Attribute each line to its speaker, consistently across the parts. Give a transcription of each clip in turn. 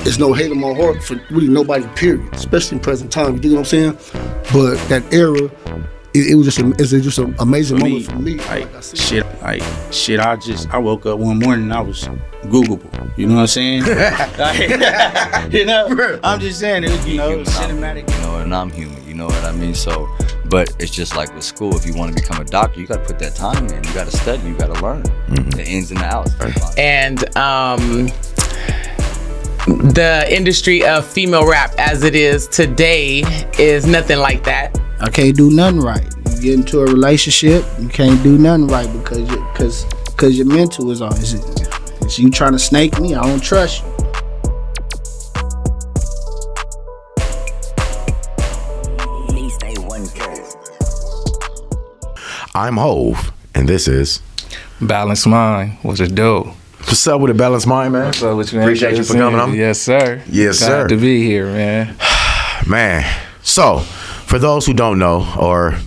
Speaker 1: it's no hate in my heart for really nobody, period, especially in present time. You dig what I'm saying? But that era, it was just an amazing moment for me.
Speaker 2: I woke up one morning and I was Googleable. You know what I'm saying? I'm just saying, it was, cinematic.
Speaker 3: And I'm human, you know what I mean? So, but it's just like with school, if you want to become a doctor, you got to put that time in. You got to study, you got to learn the ins and the outs.
Speaker 4: And the industry of female rap as it is today is nothing like that.
Speaker 5: I can't do nothing right. You get into a relationship, you can't do nothing right because your mental is on. It's you trying to snake me, I don't trust you.
Speaker 6: I'm Hove, and this is
Speaker 7: Balanced Mind. What's it do?
Speaker 6: What's up with a Balanced Mind, man?
Speaker 7: What's up with you, man?
Speaker 6: Appreciate you for coming on.
Speaker 7: Yes, sir.
Speaker 6: Yes,
Speaker 7: Glad
Speaker 6: sir.
Speaker 7: to be here, man.
Speaker 6: Man, so for those who don't know, or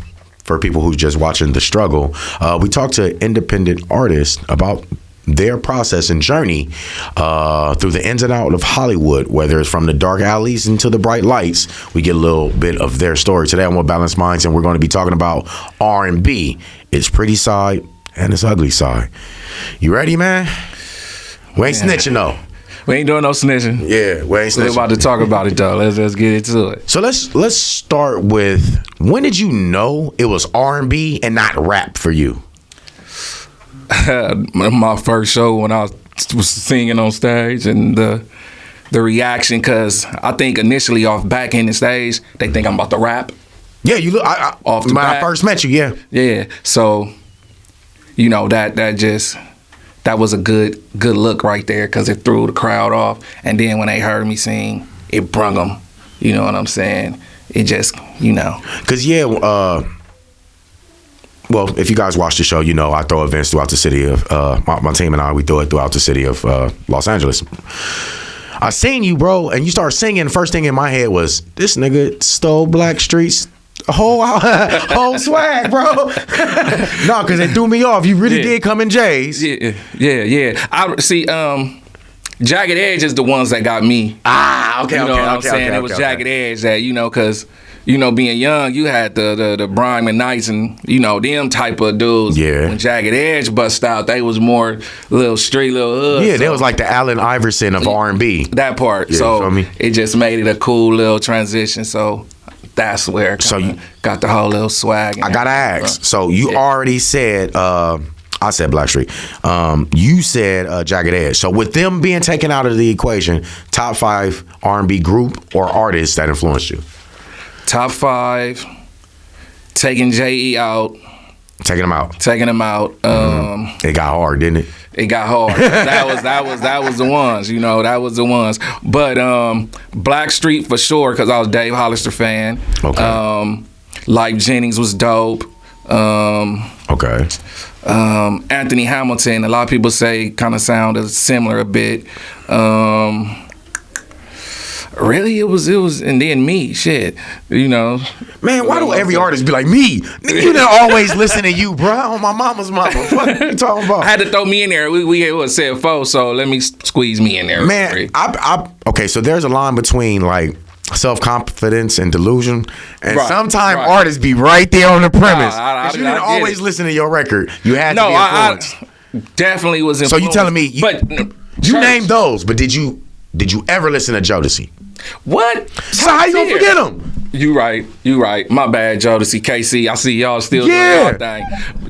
Speaker 6: for people who just watching the struggle, we talked to independent artists about their process and journey through the ins and outs of Hollywood, whether it's from the dark alleys into the bright lights. We get a little bit of their story. Today I'm with Balanced Minds, and we're going to be talking about R&B, its pretty side and its ugly side. You ready, man? We ain't snitching, though.
Speaker 7: We ain't doing no snitching.
Speaker 6: Yeah, we ain't snitching.
Speaker 7: We're about to talk about it, though. Let's get into it.
Speaker 6: So let's start with, when did you know it was R&B and not rap for you?
Speaker 7: My first show when I was singing on stage, and the reaction, because I think initially off back in the stage, they think I'm about to rap.
Speaker 6: Yeah, you look.
Speaker 7: Off the
Speaker 6: when
Speaker 7: back.
Speaker 6: I first met you, yeah.
Speaker 7: Yeah. So, that was a good look right there, because it threw the crowd off. And then when they heard me sing, it brung them. You know what I'm saying? It just,
Speaker 6: Because, well, if you guys watch the show, I throw events throughout the city of, my team and I, we throw it throughout the city of Los Angeles. I seen you, bro, and you start singing. First thing in my head was, this nigga stole Blackstreet's whole swag, bro. No, because it threw me off. You really did come in J's.
Speaker 7: Yeah. I see. Jagged Edge is the ones that got me.
Speaker 6: Okay.
Speaker 7: You know what I'm saying? It was Jagged Edge that, because, being young, you had the Brian McKnights and, them type of dudes.
Speaker 6: Yeah.
Speaker 7: When Jagged Edge bust out, they was more little street, little hood.
Speaker 6: Yeah, they was like the Allen Iverson of R&B.
Speaker 7: That part.
Speaker 6: Yeah,
Speaker 7: so
Speaker 6: you feel me?
Speaker 7: It just made it a cool little transition. So that's where you got the whole little swag.
Speaker 6: I gotta ask. So you already said, I said Blackstreet. You said Jagged Edge. So with them being taken out of the equation, top 5 R&B group or artists that influenced you?
Speaker 7: Top 5, taking J.E. out.
Speaker 6: Taking them out.
Speaker 7: It
Speaker 6: got hard, didn't it?
Speaker 7: It got hard. That was the ones. That was the ones. But Blackstreet for sure, because I was a Dave Hollister fan.
Speaker 6: Okay.
Speaker 7: Lyfe Jennings was dope.
Speaker 6: Okay.
Speaker 7: Anthony Hamilton, a lot of people say kind of sounded similar a bit. Really, it was, and then me, shit,
Speaker 6: Man, why do every artist be like, me? Nigga, you didn't always listen to you, bro. On my mama's mama. What are you talking about?
Speaker 7: I had to throw me in there. We said 4, so let me squeeze me in there.
Speaker 6: Man, okay, so there's a line between, like, self-confidence and delusion, and sometimes artists be right there on the premise. You didn't always listen to your record. You had to be influenced.
Speaker 7: I definitely was influenced.
Speaker 6: So you telling me, you named those, but did you ever listen to Jodeci?
Speaker 7: What?
Speaker 6: So how you gonna forget them?
Speaker 7: You right. My bad, Jodeci, KC. I see y'all still doing y'all thing.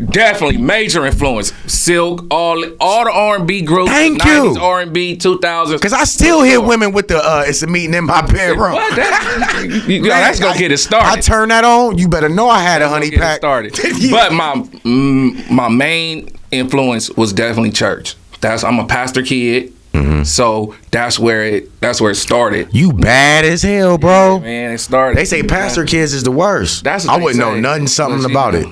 Speaker 7: Definitely major influence. Silk, all the R&B groups.
Speaker 6: Thank
Speaker 7: 90s
Speaker 6: you.
Speaker 7: R&B, 2000s.
Speaker 6: Because I still hear women with the it's a meeting in my bedroom.
Speaker 7: What? That's gonna get it started.
Speaker 6: I turn that on. You better know I had a honey pack.
Speaker 7: Started. But my main influence was definitely church. I'm a pastor kid. Mm-hmm. So that's where it started.
Speaker 6: You bad as hell, bro.
Speaker 7: Yeah, man, it started.
Speaker 6: They say pastor kids is the worst. I wouldn't know nothing about it.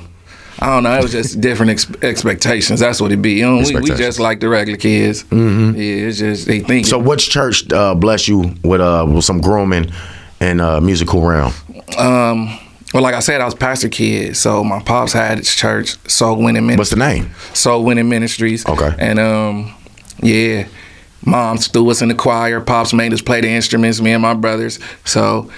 Speaker 7: I don't know. It was just different expectations. That's what it be. We just like the regular kids. Mm-hmm. Yeah, it's just they think.
Speaker 6: So, which church bless you with some grooming and musical realm?
Speaker 7: Well, like I said, I was pastor kid, so my pops had his church, Soul Winning Ministries.
Speaker 6: What's the name?
Speaker 7: Soul Winning Ministries.
Speaker 6: Okay.
Speaker 7: And yeah. Moms threw us in the choir. Pops made us play the instruments, me and my brothers. So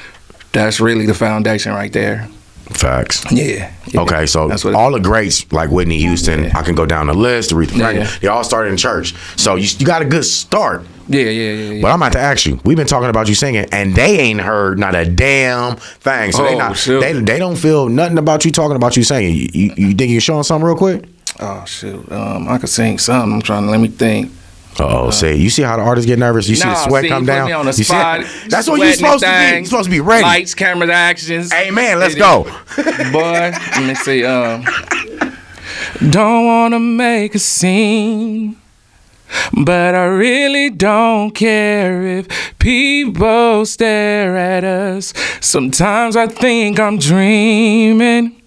Speaker 7: that's really the foundation right there.
Speaker 6: Facts.
Speaker 7: Yeah.
Speaker 6: Okay, so
Speaker 7: That's what
Speaker 6: all the greats like Whitney Houston,
Speaker 7: Yeah.
Speaker 6: I can go down the list, Aretha Franklin,
Speaker 7: Yeah.
Speaker 6: they all started in church. So you got a good start.
Speaker 7: Yeah.
Speaker 6: But I'm about to ask you, we've been talking about you singing, and they ain't heard not a damn thing. So
Speaker 7: shoot.
Speaker 6: they don't feel nothing about you talking about you singing. You think you can show them something real quick?
Speaker 7: Oh shoot. I could sing something. I'm trying to let me think.
Speaker 6: See, you see how the artists get nervous? You see the sweat come
Speaker 7: put
Speaker 6: down?
Speaker 7: Me on the
Speaker 6: You see
Speaker 7: spot,
Speaker 6: it? That's what you're supposed to be. You're supposed to be ready.
Speaker 7: Lights, cameras, actions.
Speaker 6: Amen. Let's go.
Speaker 7: Boy, let me see. Don't wanna make a scene, but I really don't care if people stare at us. Sometimes I think I'm dreaming.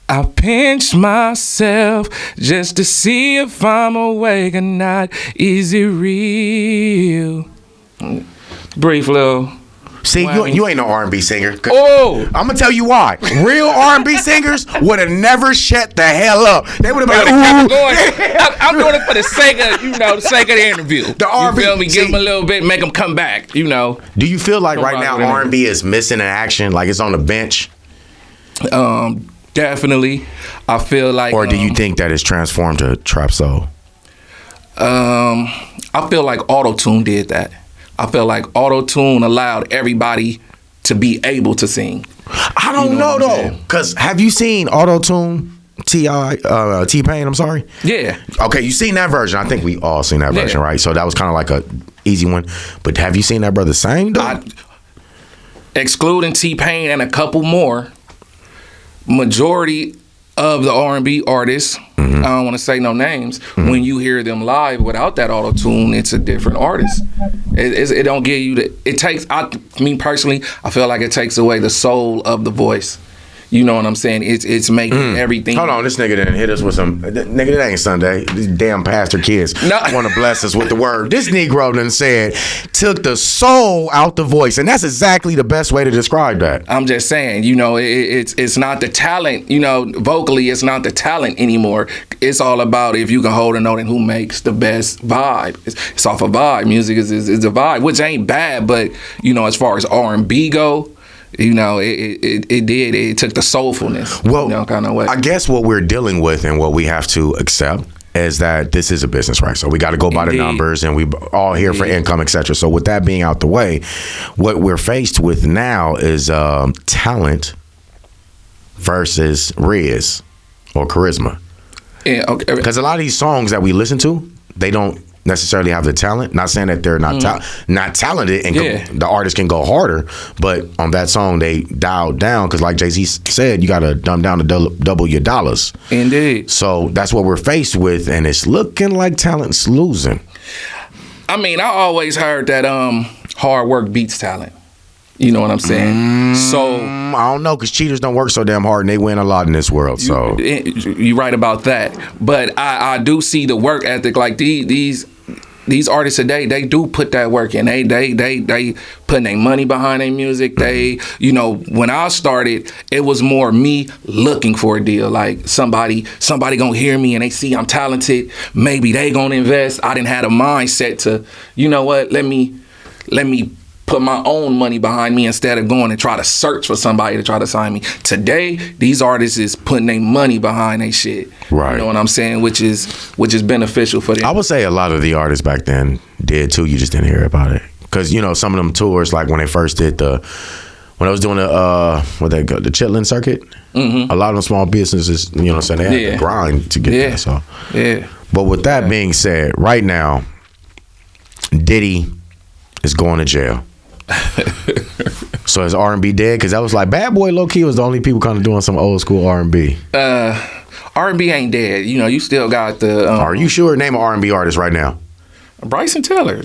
Speaker 7: I pinch myself just to see if I'm awake or not. Is it real? Brief little.
Speaker 6: See, you ain't no R&B singer.
Speaker 7: Oh!
Speaker 6: I'm gonna tell you why. Real R&B singers would have never shut the hell up. They would have been like, ooh.
Speaker 7: I'm doing it for the sake of, the sake of the interview.
Speaker 6: The R&B,
Speaker 7: you feel me? Give
Speaker 6: see-
Speaker 7: them a little bit, make them come back,
Speaker 6: Do you feel like
Speaker 7: Come
Speaker 6: right
Speaker 7: rock
Speaker 6: now
Speaker 7: with it.
Speaker 6: R&B is missing in action, like it's on the bench?
Speaker 7: Definitely. I feel like.
Speaker 6: Or do you think that it's transformed to trap soul?
Speaker 7: I feel like auto-tune did that. I feel like auto-tune allowed everybody to be able to sing.
Speaker 6: I don't know
Speaker 7: what I'm
Speaker 6: though.
Speaker 7: saying?
Speaker 6: Because have you seen Auto-Tune? T-Pain, I'm sorry?
Speaker 7: Yeah.
Speaker 6: Okay, you seen that version. I think we all seen that version,
Speaker 7: Yeah.
Speaker 6: right? So that was kind of like a easy one. But have you seen that brother sing though?
Speaker 7: Excluding T-Pain and a couple more, majority of the R&B artists, I don't want to say no names, when you hear them live without that auto-tune, it's a different artist. It don't give you the, it takes, me personally, I feel like it takes away the soul of the voice. You know what I'm saying? It's making everything.
Speaker 6: Hold on, this nigga didn't hit us with some. Nigga, it ain't Sunday. These damn pastor kids want to bless us with the word. This Negro done said, took the soul out the voice. And that's exactly the best way to describe that.
Speaker 7: I'm just saying, it's not the talent, vocally, it's not the talent anymore. It's all about if you can hold a note and who makes the best vibe. It's off a vibe. Music is a vibe, which ain't bad, but, as far as R&B go, it took the soulfulness, kind of way.
Speaker 6: I guess what we're dealing with and what we have to accept is that this is a business, right? So we got to go by the numbers, and we all here for income, etc. So with that being out the way, what we're faced with now is talent versus riz or charisma.
Speaker 7: Yeah, okay.
Speaker 6: Because a lot of these songs that we listen to, they don't necessarily have the talent. Not saying that they're not not talented and the artist can go harder, but on that song they dialed down because, like Jay-Z said, you got to dumb down to double your dollars.
Speaker 7: Indeed.
Speaker 6: So that's what we're faced with, and it's looking like talent's losing.
Speaker 7: I mean, I always heard that hard work beats talent. You know what I'm saying? So
Speaker 6: I don't know, because cheaters don't work so damn hard and they win a lot in this world. So
Speaker 7: you're right about that. But I do see the work ethic. Like these artists today, they do put that work in. They putting their money behind their music. They, when I started, it was more me looking for a deal. Like somebody gonna hear me and they see I'm talented. Maybe they gonna invest. I didn't have a mindset to, let me put my own money behind me instead of going and try to search for somebody to try to sign me. Today, these artists is putting their money behind their shit.
Speaker 6: Right.
Speaker 7: You know what I'm saying? Which is beneficial for them.
Speaker 6: I would say a lot of the artists back then did too. You just didn't hear about it. Because, some of them tours, like when they first did when I was doing the Chitlin circuit, a lot of them small businesses, so they had to grind to get there. So, But with that being said, right now, Diddy is going to jail. So is R&B dead? Because that was like Bad Boy low key was the only people kind of doing some old school R&B.
Speaker 7: R&B ain't dead. You still got the.
Speaker 6: Are you sure? Name an R&B artist right now.
Speaker 7: Bryson Tiller.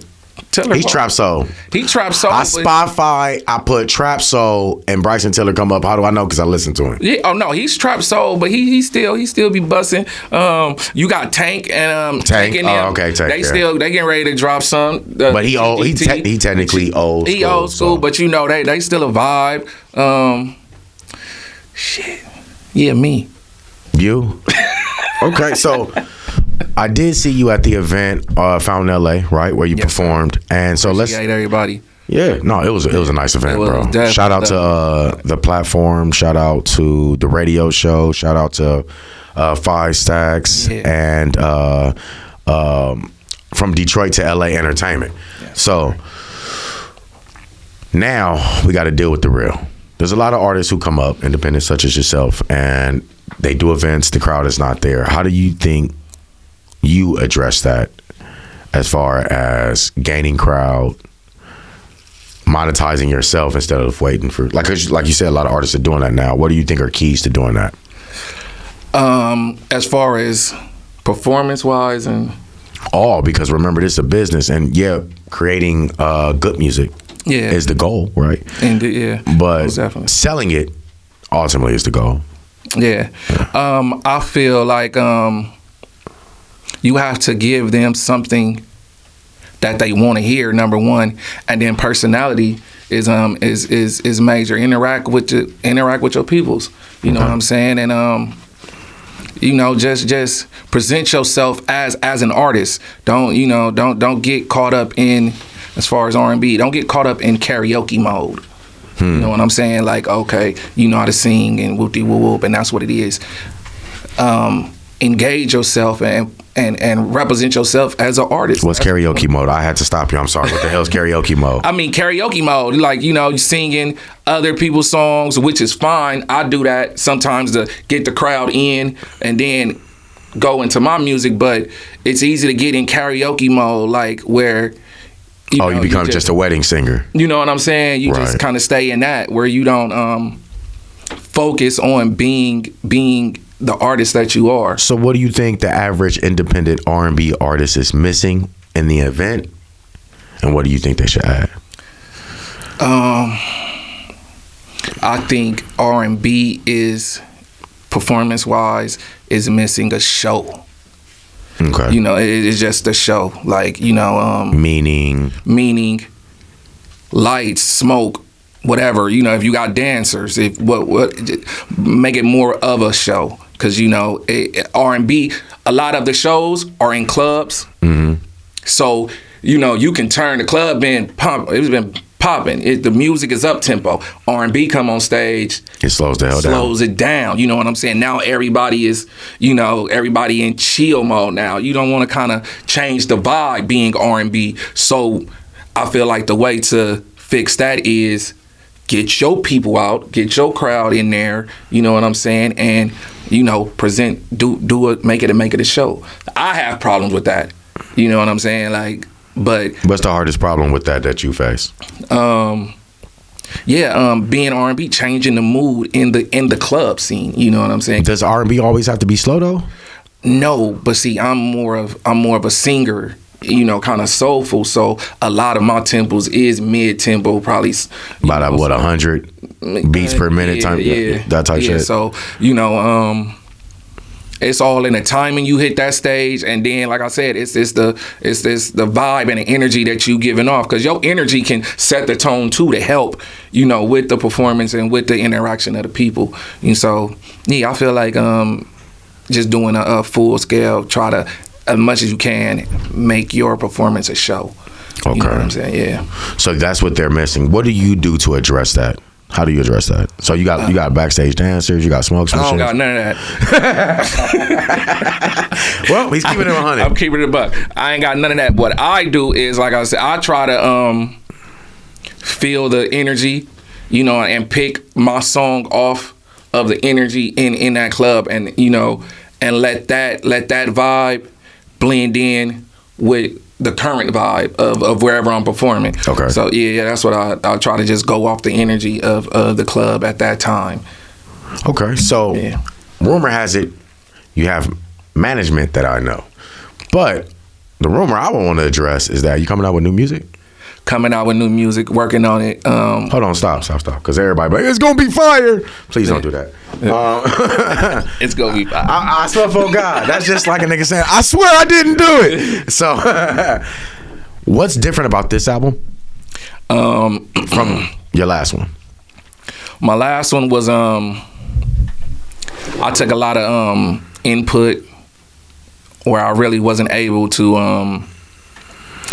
Speaker 6: He's trap soul.
Speaker 7: He trap soul.
Speaker 6: I Spotify. I put trap soul and Bryson Tiller come up. How do I know? Because I listened to him.
Speaker 7: Yeah. Oh no, he's trap soul, but he still be busting. You got Tank and
Speaker 6: Tank.
Speaker 7: and
Speaker 6: Oh, okay. Tank.
Speaker 7: They getting ready to drop some.
Speaker 6: But he old. He technically old.
Speaker 7: He old school, but they still a vibe. Shit. Yeah, me.
Speaker 6: You. Okay. So I did see you at the event Fountain LA, right, where you performed, and so
Speaker 7: Appreciate everybody.
Speaker 6: Yeah, no, it was a nice event,
Speaker 7: It was
Speaker 6: bro.
Speaker 7: definitely-
Speaker 6: Shout out to the platform. Shout out to the radio show. Shout out to Five Stacks and from Detroit to LA Entertainment. So now we got to deal with the real. There's a lot of artists who come up, independent such as yourself, and they do events. The crowd is not there. How do you think you address that as far as gaining crowd? Monetizing yourself instead of waiting for like you said, a lot of artists are doing that now. What do you think are keys to doing that?
Speaker 7: As far as performance wise and
Speaker 6: Because remember, this is a business, and creating good music is the goal, right?
Speaker 7: And
Speaker 6: But
Speaker 7: most definitely.
Speaker 6: selling it ultimately is the goal.
Speaker 7: Yeah. I feel like you have to give them something that they want to hear, number one, and then personality is major. Interact with your peoples. You know what I'm saying? And just present yourself as an artist. Don't get caught up in, as far as R&B, don't get caught up in karaoke mode. You know what I'm saying? Like, okay, you know how to sing and whoop de whoop whoop, and that's what it is. Engage yourself and represent yourself as an artist.
Speaker 6: What's karaoke mode? I had to stop you. I'm sorry. What the hell's karaoke mode?
Speaker 7: I mean, karaoke mode, like, you singing other people's songs, which is fine. I do that sometimes to get the crowd in and then go into my music, but it's easy to get in karaoke mode, like where
Speaker 6: you become just a wedding singer.
Speaker 7: You know what I'm saying? You just kind of stay in that where you don't focus on being the artist that you are.
Speaker 6: So what do you think the average independent R&B artist is missing in the event? And what do you think they should add?
Speaker 7: I think R&B is, performance-wise, is missing a show.
Speaker 6: Okay.
Speaker 7: It's just a show. Like,
Speaker 6: meaning
Speaker 7: lights, smoke, whatever. If you got dancers, make it more of a show. Because R&B, a lot of the shows are in clubs.
Speaker 6: Mm-hmm.
Speaker 7: So you can turn the club in pump. It's been popping. The music is up tempo. R&B come on stage.
Speaker 6: It slows the hell down.
Speaker 7: Slows it down. You know what I'm saying? Now everybody is, everybody in chill mode now. You don't want to kind of change the vibe being R&B. So I feel like the way to fix that is get your people out, get your crowd in there. You know what I'm saying? And present, do it, make it a show. I have problems with that. You know what I'm saying? Like, but
Speaker 6: what's the hardest problem with that you face?
Speaker 7: Being R&B, changing the mood in the club scene. You know what I'm saying?
Speaker 6: Does R&B always have to be slow though?
Speaker 7: No, but see, I'm more of a singer. Kind of soulful. So a lot of my tempos is mid tempo, probably
Speaker 6: about 100 beats per minute, that type shit.
Speaker 7: So it's all in the timing you hit that stage, and then like I said, it's the vibe and the energy that you giving off, because your energy can set the tone too to help with the performance and with the interaction of the people. And so I feel like just doing a full scale, try to, as much as you can, make your performance a show.
Speaker 6: Okay.
Speaker 7: You know what I'm saying? Yeah.
Speaker 6: So that's what they're missing. What do you do to address that? How do you address that? So you got backstage dancers, you got smoke machines.
Speaker 7: I don't got none of that.
Speaker 6: Well, he's keeping it 100.
Speaker 7: I'm keeping it a buck. I ain't got none of that. What I do is, like I said, I try to feel the energy, and pick my song off of the energy in that club, and and let that vibe blend in with the current vibe of wherever I'm performing.
Speaker 6: Okay.
Speaker 7: So that's what I try to just go off the energy of the club at that time.
Speaker 6: Okay. So rumor has it you have management that I know, but the rumor I want to address is that you coming out with new music.
Speaker 7: Coming out with new music, working on it.
Speaker 6: Hold on, stop. Because everybody like, it's gonna be fire. Please don't do that.
Speaker 7: It's gonna be fire.
Speaker 6: I swear for God, that's just like a nigga saying, I swear I didn't do it. So, what's different about this album from your last one?
Speaker 7: My last one was I took a lot of input where I really wasn't able to. I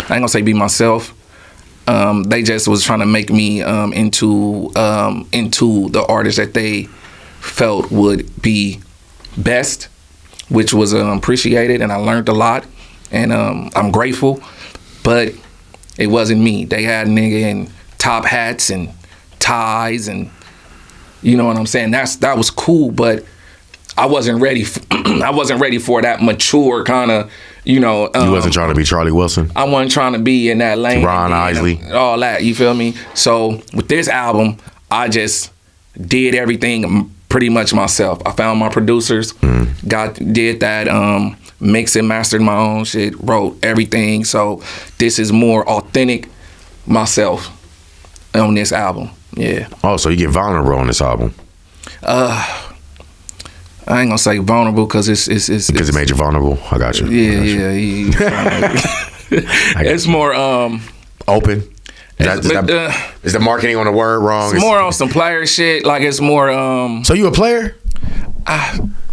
Speaker 7: ain't gonna say be myself. They just was trying to make me into the artist that they felt would be best, which was appreciated, and I learned a lot, and I'm grateful. But it wasn't me. They had a nigga in top hats and ties, and you know what I'm saying. That was cool, but I wasn't ready. I wasn't ready for that mature kind of. You know,
Speaker 6: you wasn't trying to be Charlie Wilson.
Speaker 7: I wasn't trying to be in that lane.
Speaker 6: Ron Isley,
Speaker 7: all that. You feel me? So with this album, I just did everything pretty much myself. I found my producers, did that, mixed and mastered my own shit, wrote everything. So this is more authentic myself on this album. Yeah.
Speaker 6: Oh, so you get vulnerable on this album?
Speaker 7: I ain't gonna say vulnerable because it's
Speaker 6: because it made you vulnerable. I got you.
Speaker 7: Yeah. It's more
Speaker 6: open. Is the marketing on the word wrong?
Speaker 7: It's more on some player shit. Like it's more.
Speaker 6: So you a player?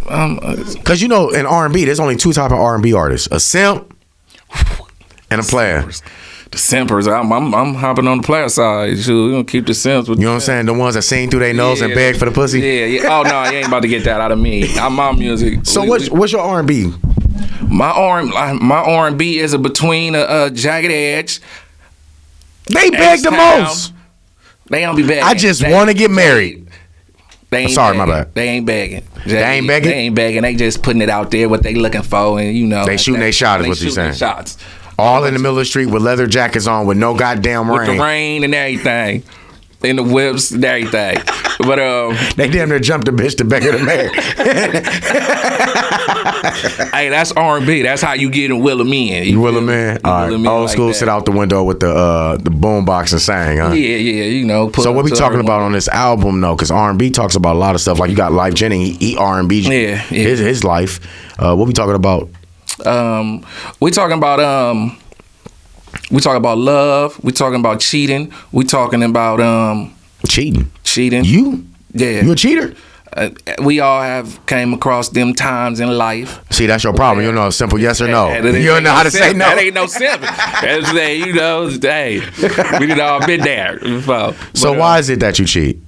Speaker 6: Because you know in R&B, there's only two type of R&B artists: a simp and a player.
Speaker 7: The simpers, I'm hopping on the player side. Shoot, we gonna keep the simps.
Speaker 6: You know what I'm saying? The ones that sing through their nose and beg for the pussy.
Speaker 7: Yeah. Oh no, you ain't about to get that out of me. I'm my music.
Speaker 6: So what's your R&B?
Speaker 7: My R&B is between a Jagged Edge.
Speaker 6: They beg the most.
Speaker 7: They don't be begging.
Speaker 6: I just want to get married.
Speaker 7: They ain't
Speaker 6: sorry,
Speaker 7: begging.
Speaker 6: my bad.
Speaker 7: They ain't begging.
Speaker 6: They ain't begging.
Speaker 7: They ain't begging. They just putting it out there what they looking for, and you know
Speaker 6: they shooting their shot is what you're saying.
Speaker 7: Shots.
Speaker 6: All in the middle of the street with leather jackets on with no goddamn rain.
Speaker 7: With the rain and everything. In the whips and everything. But
Speaker 6: they damn near jumped the bitch to beg her to marry.
Speaker 7: Hey, that's R&B. That's how you get in Willamine.
Speaker 6: You Willamine? All right. Old school, like sit out the window with the boom box and sang, huh?
Speaker 7: Yeah, you know.
Speaker 6: So what we talking about on this album, though? Because R&B talks about a lot of stuff. Like you got Life Jennings, he R&B.
Speaker 7: Yeah.
Speaker 6: His life. What we talking about?
Speaker 7: We talking about love. We talking about cheating. We talking about
Speaker 6: cheating.
Speaker 7: You? Yeah.
Speaker 6: You a cheater?
Speaker 7: We all have came across them times in life.
Speaker 6: See, that's your problem. You don't know a simple yes or no. You don't know how to say no.
Speaker 7: That ain't no simple. That's you know, hey, we done all been there before.
Speaker 6: So why is it that you cheat?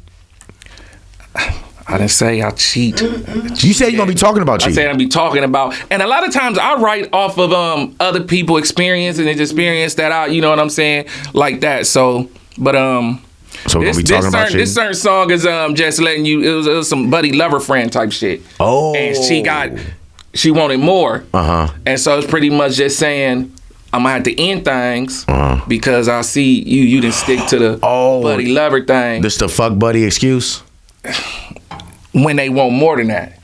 Speaker 7: I didn't say I cheat.
Speaker 6: You said you're gonna be talking about cheating.
Speaker 7: I said I'll be talking about, and a lot of times I write off of other people experience and experience that I, you know what I'm saying, like that. So, but
Speaker 6: so we're gonna be talking about cheating.
Speaker 7: This certain song is just letting you. It was some buddy lover friend type shit.
Speaker 6: Oh,
Speaker 7: and she wanted more. And so it's pretty much just saying, I'm gonna have to end things because I see you didn't stick to the buddy lover thing.
Speaker 6: This the fuck buddy excuse?
Speaker 7: When they want more than that.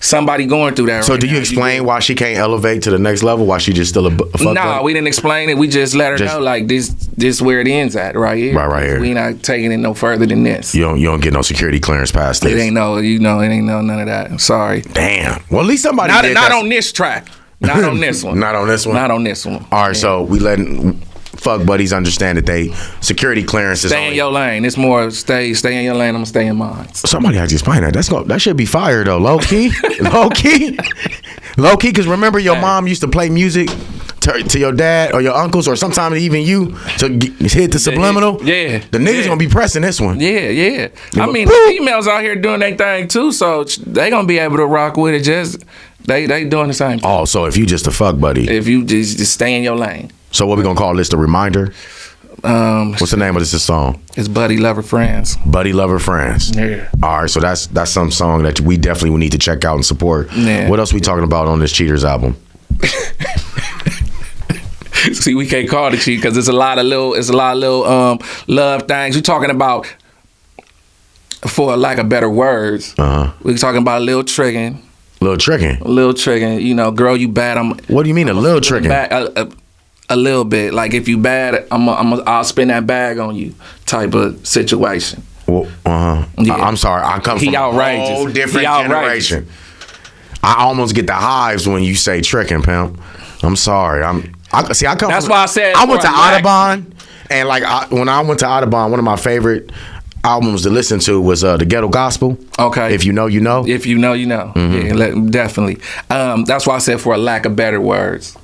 Speaker 7: Somebody going through that.
Speaker 6: So
Speaker 7: right
Speaker 6: do you
Speaker 7: now.
Speaker 6: explain why she can't elevate to the next level? Why she just still a fuck buddy?
Speaker 7: No, we didn't explain it. We just let her know like this where it ends at right here.
Speaker 6: Right here.
Speaker 7: We not taking it no further than this.
Speaker 6: You don't get no security clearance past this.
Speaker 7: It ain't no, it ain't no none of that. I'm sorry.
Speaker 6: Damn. Well, at least somebody
Speaker 7: not on this track. Not on this one.
Speaker 6: Not on this one.
Speaker 7: Not on this one.
Speaker 6: All right, so we letting fuck buddies understand that they security clearance is
Speaker 7: stay in your lane. It's more stay in your lane. I'm gonna stay in mine.
Speaker 6: Somebody has to explain that. That should be fire though. Low key, low key. Because remember your mom used to play music to your dad or your uncles or sometimes even you to hit the subliminal.
Speaker 7: Yeah,
Speaker 6: the niggas gonna be pressing this one.
Speaker 7: Yeah. I mean, the females out here doing their thing too, so they gonna be able to rock with it. Just they doing the same thing.
Speaker 6: Oh, so if you just a fuck buddy,
Speaker 7: if you just stay in your lane.
Speaker 6: So what we gonna call this? The Reminder? What's the name of this song?
Speaker 7: It's Buddy Lover Friends.
Speaker 6: Buddy Lover Friends.
Speaker 7: Yeah.
Speaker 6: All right, so that's some song that we definitely would need to check out and support.
Speaker 7: Yeah.
Speaker 6: What else we talking about on this Cheaters album?
Speaker 7: See, we can't call it cheat because it's a lot of little love things. We're talking about, for lack of better words, we're talking about a little tricking.
Speaker 6: Little tricking.
Speaker 7: You know, girl, you bad.
Speaker 6: What do you mean a little tricking?
Speaker 7: A little bit. Like if you bad, I'll spend that bag on you type of situation.
Speaker 6: Well, yeah. I'm sorry. I come from
Speaker 7: outrageous.
Speaker 6: A whole different generation. I almost get the hives when you say tricking, pimp. I'm sorry. I come.
Speaker 7: That's why I said
Speaker 6: I went to Audubon, and like when I went to Audubon, one of my favorite albums to listen to was the Ghetto Gospel.
Speaker 7: Okay.
Speaker 6: If you know, you know.
Speaker 7: If you know, you know.
Speaker 6: Mm-hmm.
Speaker 7: Yeah, definitely. That's why I said, for a lack of better words,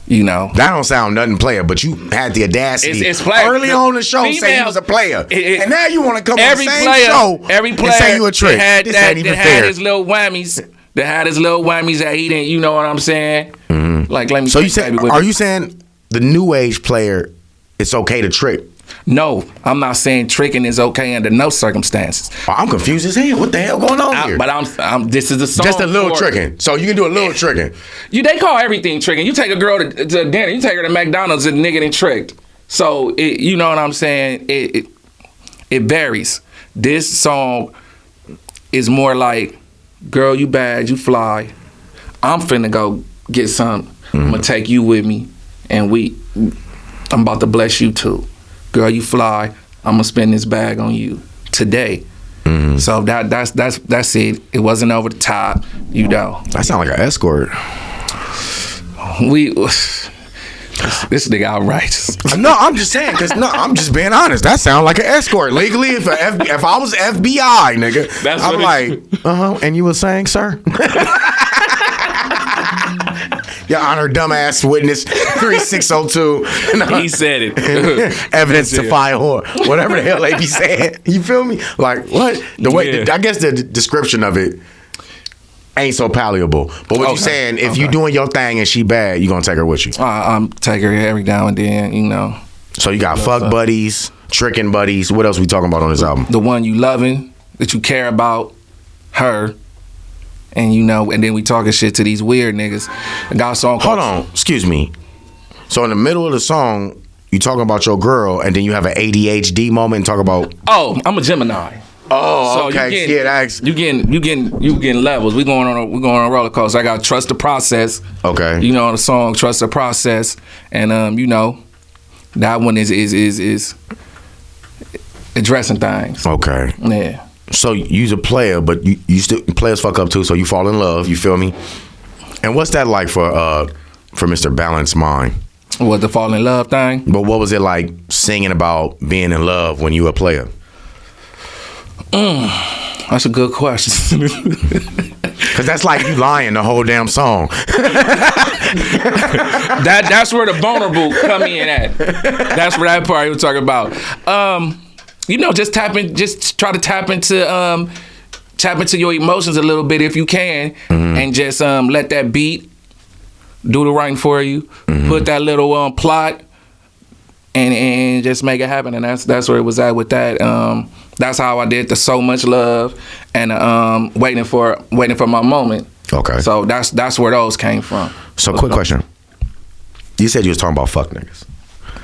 Speaker 7: you know.
Speaker 6: That don't sound nothing player, but you had the audacity
Speaker 7: It's player.
Speaker 6: early on in the show say he was a player. And now you want to come on the same show
Speaker 7: every player
Speaker 6: and say you a trick.
Speaker 7: Had
Speaker 6: This
Speaker 7: that,
Speaker 6: ain't even
Speaker 7: that
Speaker 6: fair.
Speaker 7: had his little whammies. That had his little whammies that he didn't, you know what I'm saying? Like, let me
Speaker 6: So you
Speaker 7: think,
Speaker 6: say,
Speaker 7: baby,
Speaker 6: are you saying the new age player, it's okay to trick?
Speaker 7: No, I'm not saying tricking is okay under no circumstances.
Speaker 6: Oh, I'm confused as hell. What the hell going on here?
Speaker 7: But I'm this is the song.
Speaker 6: Just a little
Speaker 7: for-
Speaker 6: tricking. So you can do a little tricking.
Speaker 7: They call everything tricking. You take a girl to dinner, you take her to McDonald's and nigga done tricked. So you know what I'm saying? It varies. This song is more like, girl, you bad, you fly. I'm finna go get something. I'm gonna take you with me, and I'm about to bless you too. Girl, you fly. I'm gonna spend this bag on you today. So that's it. It wasn't over the top, you know.
Speaker 6: That sound like an escort.
Speaker 7: This nigga outrageous.
Speaker 6: No, I'm just saying, I'm just being honest. That sounds like an escort. Legally, if I was FBI, nigga,
Speaker 7: That's
Speaker 6: I'm
Speaker 7: what
Speaker 6: like, and you were saying, sir? Your Honor, dumbass witness 3602.
Speaker 7: He said it.
Speaker 6: Evidence to file or whatever the hell they be saying. You feel me? Like what? The way I guess the description of it ain't so palatable. But what you saying? If you doing your thing and she bad, you gonna take her with you?
Speaker 7: I'm take her every now and then, you know.
Speaker 6: So you got fuck buddies, tricking buddies. What else we talking about on this album?
Speaker 7: The one you loving, that you care about, her. And you know, and then we talking shit to these weird niggas. I got a song called...
Speaker 6: Hold on, excuse me. So in the middle of the song, you talking about your girl, and then you have an ADHD moment and talk about...
Speaker 7: Oh, I'm a Gemini.
Speaker 6: Oh,
Speaker 7: So
Speaker 6: okay.
Speaker 7: you getting levels. We going on a roller coaster. I got Trust the Process.
Speaker 6: Okay.
Speaker 7: You know the song Trust the Process, and you know, that one is addressing things.
Speaker 6: Okay.
Speaker 7: Yeah.
Speaker 6: So you's a player, but you still players fuck up too. So you fall in love. You feel me? And what's that like for Mr. Balanced Mind?
Speaker 7: What, the fall in love thing?
Speaker 6: But what was it like singing about being in love when you were a player?
Speaker 7: That's a good question.
Speaker 6: Cause that's like you lying the whole damn song.
Speaker 7: That's where the vulnerable come in at. That's where that part you were talking about. You know, just try to tap into your emotions a little bit if you can, and just let that beat do the writing for you. Put that little plot and just make it happen. And that's where it was at with that. That's how I did the So Much Love and waiting for my moment.
Speaker 6: Okay.
Speaker 7: So that's where those came from.
Speaker 6: So quick question. You said you was talking about fuck niggas.